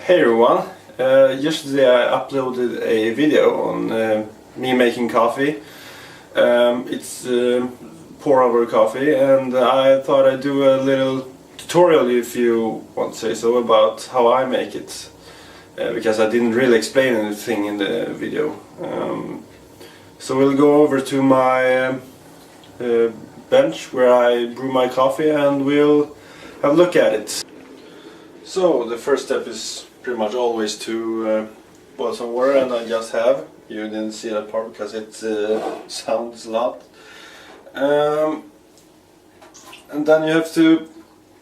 Hey everyone, yesterday I uploaded a video on me making coffee. It's pour over coffee, and I thought I'd do a little tutorial, if you want to say so, about how I make it, because I didn't really explain anything in the video. So we'll go over to my bench where I brew my coffee and we'll have a look at it. So the first step is pretty much always to boil some water, and I just have. You didn't see that part because it sounds a lot. And then you have to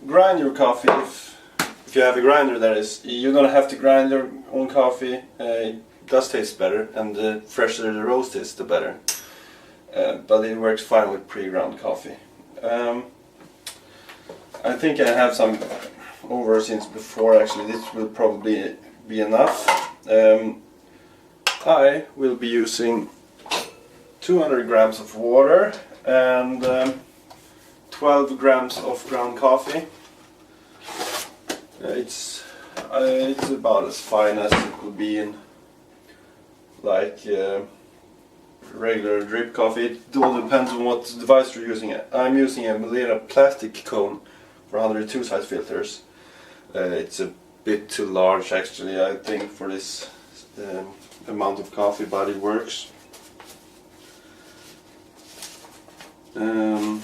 grind your coffee, if you have a grinder, that is. You don't have to grind your own coffee. It does taste better, and the fresher the roast is, the better. But it works fine with pre-ground coffee. I think I have some over since before. Actually, this will probably be enough. I will be using 200 grams of water and 12 grams of ground coffee. It's about as fine as it would be in like regular drip coffee. It all depends on what device you're using. I'm using a Melera plastic cone for 102 size filters. It's a bit too large actually, I think, for this amount of coffee, but it works. And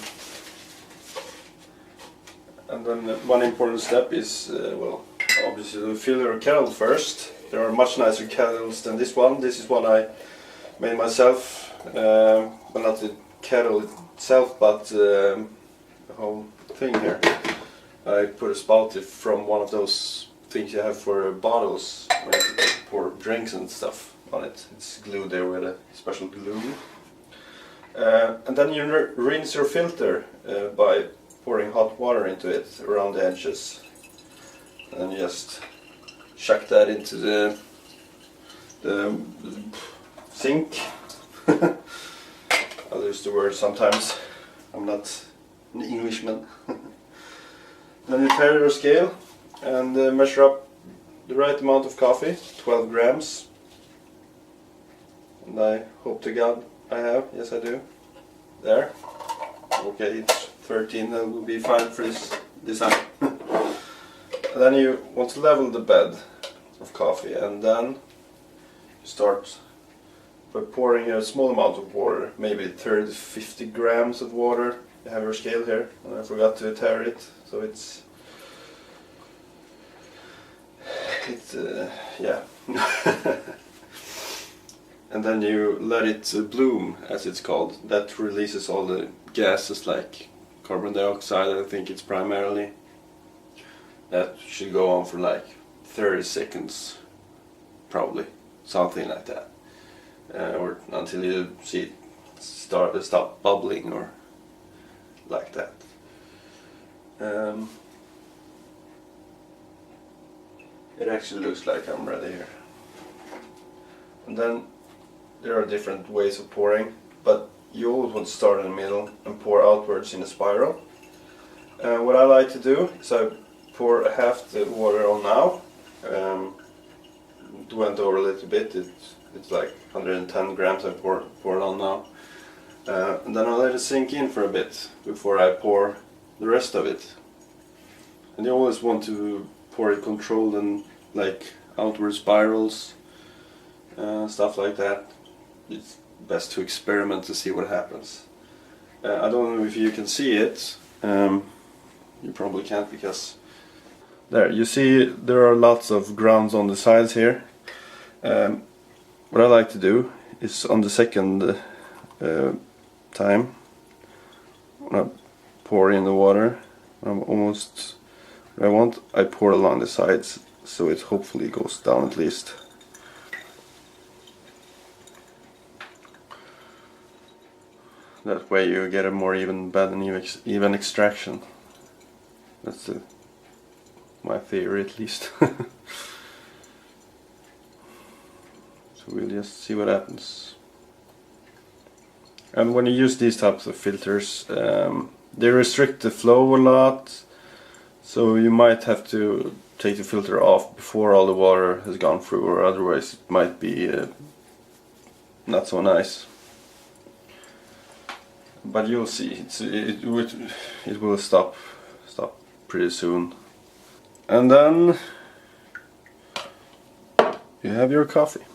then one important step is, well, obviously to fill your kettle first. There are much nicer kettles than this one. This is one I made myself. Well, not the kettle itself, but the whole thing here. I put a spout from one of those things you have for bottles when you pour drinks and stuff on it. It's glued there with a special glue. And then you rinse your filter by pouring hot water into it around the edges. And then just chuck that into the sink. I lose the word sometimes. I'm not an Englishman. Then you tare your scale and measure up the right amount of coffee, 12 grams. And I hope to God I have, yes I do. There. Okay, it's 13, that will be fine for this design. And then you want to level the bed of coffee, and then you start by pouring a small amount of water, maybe 30 to 50 grams of water. You have your scale here, and I forgot to tare it, so it's yeah. And then you let it bloom, as it's called. That releases all the gases like carbon dioxide, I think it's primarily. That should go on for like 30 seconds, probably, something like that. Or until you see it stop bubbling or like that. It actually looks like I'm ready here. And then there are different ways of pouring, but you always want to start in the middle and pour outwards in a spiral. What I like to do is I pour half the water on now. It went over a little bit, it's like 110 grams I pour it on now. And then I let it sink in for a bit before I pour the rest of it. And you always want to pour it controlled and like outward spirals, stuff like that. It's best to experiment to see what happens. I don't know if you can see it. You probably can't, because there you see there are lots of grounds on the sides here. What I like to do is on the second time, when I pour in the water, I'm almost where I want, I pour along the sides, so it hopefully goes down at least. That way you get a more even bed and even extraction. That's my theory, at least. So we'll just see what happens. And when you use these types of filters, they restrict the flow a lot, so you might have to take the filter off before all the water has gone through, or otherwise it might be not so nice. But you'll see, it will stop pretty soon. And then you have your coffee.